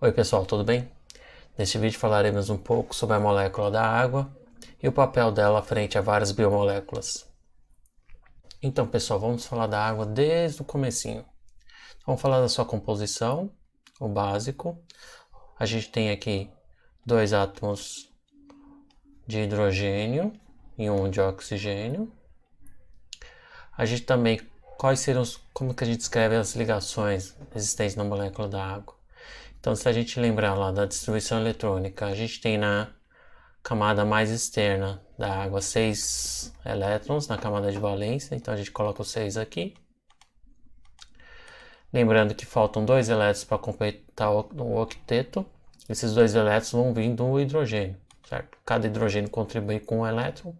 Oi pessoal, tudo bem? Neste vídeo falaremos um pouco sobre a molécula da água e o papel dela frente a várias biomoléculas. Então pessoal, vamos falar da água desde o comecinho. Vamos falar da sua composição, o básico. A gente tem aqui dois átomos de hidrogênio e um de oxigênio. A gente também, como que a gente escreve as ligações existentes na molécula da água? Então, se a gente lembrar lá da distribuição eletrônica, a gente tem na camada mais externa da água 6 elétrons na camada de valência, então a gente coloca os 6 aqui. Lembrando que faltam 2 elétrons para completar o octeto. Esses 2 elétrons vão vir do hidrogênio, certo? Cada hidrogênio contribui com um elétron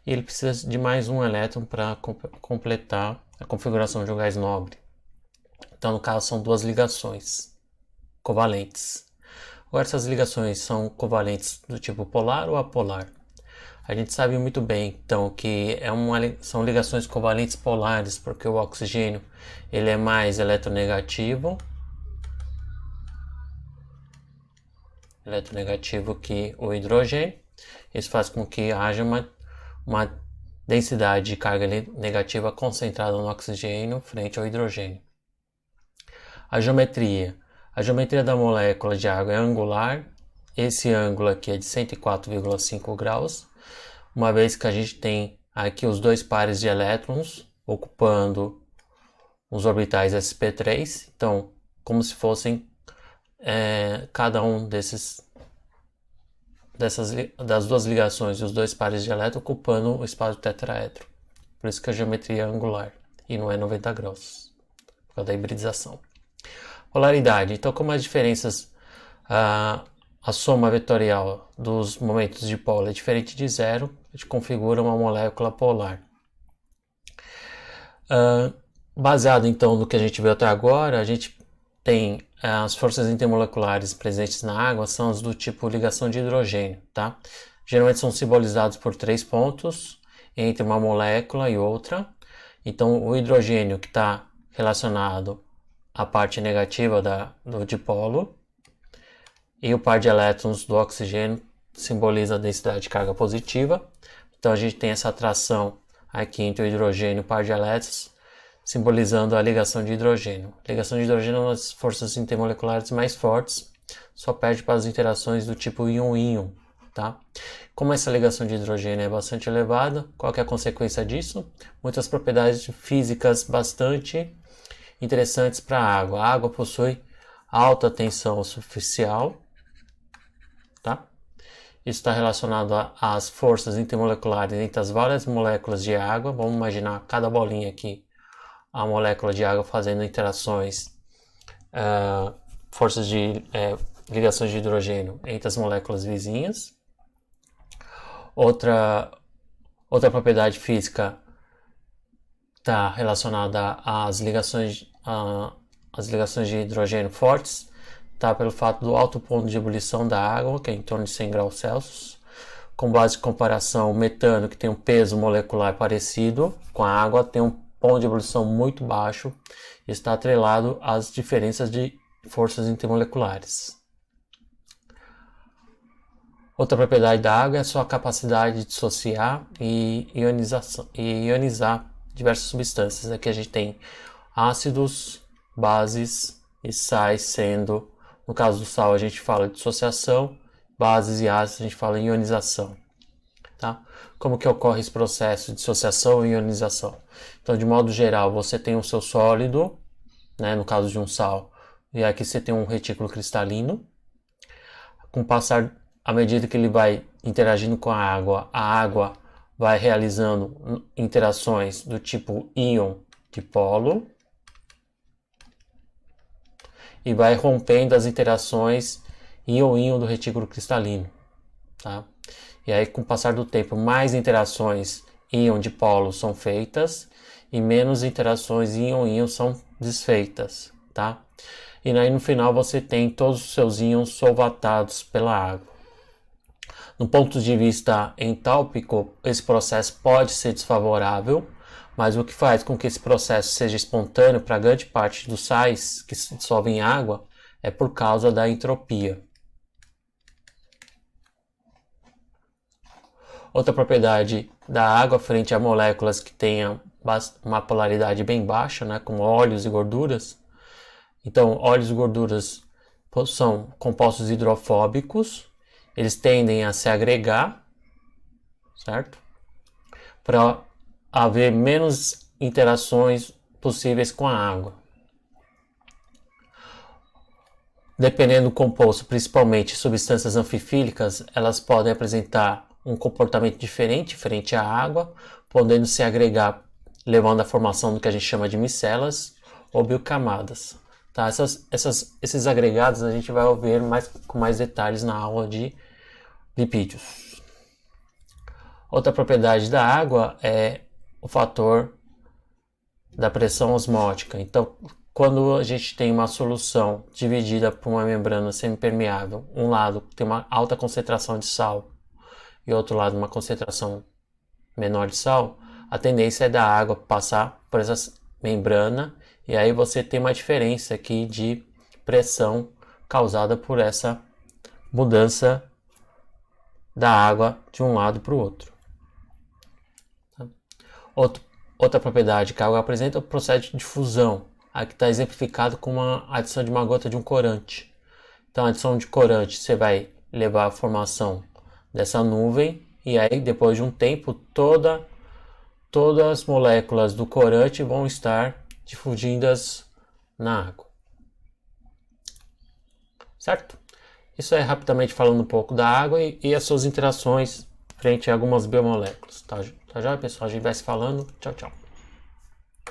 e ele precisa de mais um elétron para completar a configuração de um gás nobre. Então, no caso, são duas ligações covalentes. Agora, essas ligações são covalentes do tipo polar ou apolar? A gente sabe muito bem, então, que são ligações covalentes polares, porque o oxigênio ele é mais eletronegativo que o hidrogênio. Isso faz com que haja uma densidade de carga negativa concentrada no oxigênio frente ao hidrogênio. A geometria da molécula de água é angular. Esse ângulo aqui é de 104,5 graus, uma vez que a gente tem aqui os dois pares de elétrons ocupando os orbitais sp3, então como se fossem cada um das duas ligações e os dois pares de elétrons ocupando o espaço tetraedro. Por isso que a geometria é angular e não é 90 graus, por causa da hibridização. Polaridade. Então, como as diferenças, a soma vetorial dos momentos de polo é diferente de zero, a gente configura uma molécula polar. Baseado então no que a gente viu até agora, a gente tem as forças intermoleculares presentes na água são as do tipo ligação de hidrogênio, tá? Geralmente são simbolizados por 3 pontos entre uma molécula e outra. Então, o hidrogênio que está relacionado a parte negativa do dipolo e o par de elétrons do oxigênio simboliza a densidade de carga positiva. Então a gente tem essa atração aqui entre o hidrogênio e o par de elétrons, simbolizando a ligação de hidrogênio. A ligação de hidrogênio é uma das forças intermoleculares mais fortes, só perde para as interações do tipo íon-íon, tá? Como essa ligação de hidrogênio é bastante elevada, qual que é a consequência disso? Muitas propriedades físicas bastante interessantes para a água. A água possui alta tensão superficial, tá? Isso está relacionado às forças intermoleculares entre as várias moléculas de água. Vamos imaginar cada bolinha aqui, a molécula de água fazendo interações, forças de ligações de hidrogênio entre as moléculas vizinhas. Outra propriedade física está relacionada às ligações de hidrogênio fortes, tá? Pelo fato do alto ponto de ebulição da água, que é em torno de 100 graus Celsius. Com base de comparação, o metano, que tem um peso molecular parecido com a água, tem um ponto de ebulição muito baixo e está atrelado às diferenças de forças intermoleculares. Outra propriedade da água é a sua capacidade de dissociar e ionizar diversas substâncias. Aqui a gente tem ácidos, bases e sais, sendo, no caso do sal a gente fala de dissociação, bases e ácidos a gente fala em ionização, tá? Como que ocorre esse processo de dissociação e ionização? Então, de modo geral, você tem o seu sólido, né, no caso de um sal, e aqui você tem um retículo cristalino. Com o passar, à medida que ele vai interagindo com a água vai realizando interações do tipo íon-dipolo e vai rompendo as interações íon-íon do retículo cristalino, tá? E aí, com o passar do tempo, mais interações íon-dipolo são feitas e menos interações íon-íon são desfeitas, tá? E aí, no final, você tem todos os seus íons solvatados pela água. No ponto de vista entálpico, esse processo pode ser desfavorável, mas o que faz com que esse processo seja espontâneo para grande parte dos sais que se dissolvem em água é por causa da entropia. Outra propriedade da água frente a moléculas que tenham uma polaridade bem baixa, né, como óleos e gorduras. Então, óleos e gorduras são compostos hidrofóbicos, eles tendem a se agregar, certo? Para haver menos interações possíveis com a água. Dependendo do composto, principalmente substâncias anfifílicas, elas podem apresentar um comportamento diferente frente à água, podendo se agregar, levando à formação do que a gente chama de micelas ou biocamadas. Tá? Esses agregados a gente vai ver com mais detalhes na aula de lipídios. Outra propriedade da água é o fator da pressão osmótica. Então, quando a gente tem uma solução dividida por uma membrana semipermeável, um lado tem uma alta concentração de sal e outro lado uma concentração menor de sal, a tendência é da água passar por essa membrana e aí você tem uma diferença aqui de pressão causada por essa mudança da água de um lado para o outro. Outra propriedade que a água apresenta é o processo de difusão. Aqui está exemplificado com a adição de uma gota de um corante. Então, a adição de corante você vai levar à formação dessa nuvem e aí, depois de um tempo, todas as moléculas do corante vão estar difundidas na água. Certo? Isso é rapidamente falando um pouco da água e as suas interações frente a algumas biomoléculas. Tá já, pessoal? A gente vai se falando. Tchau, tchau.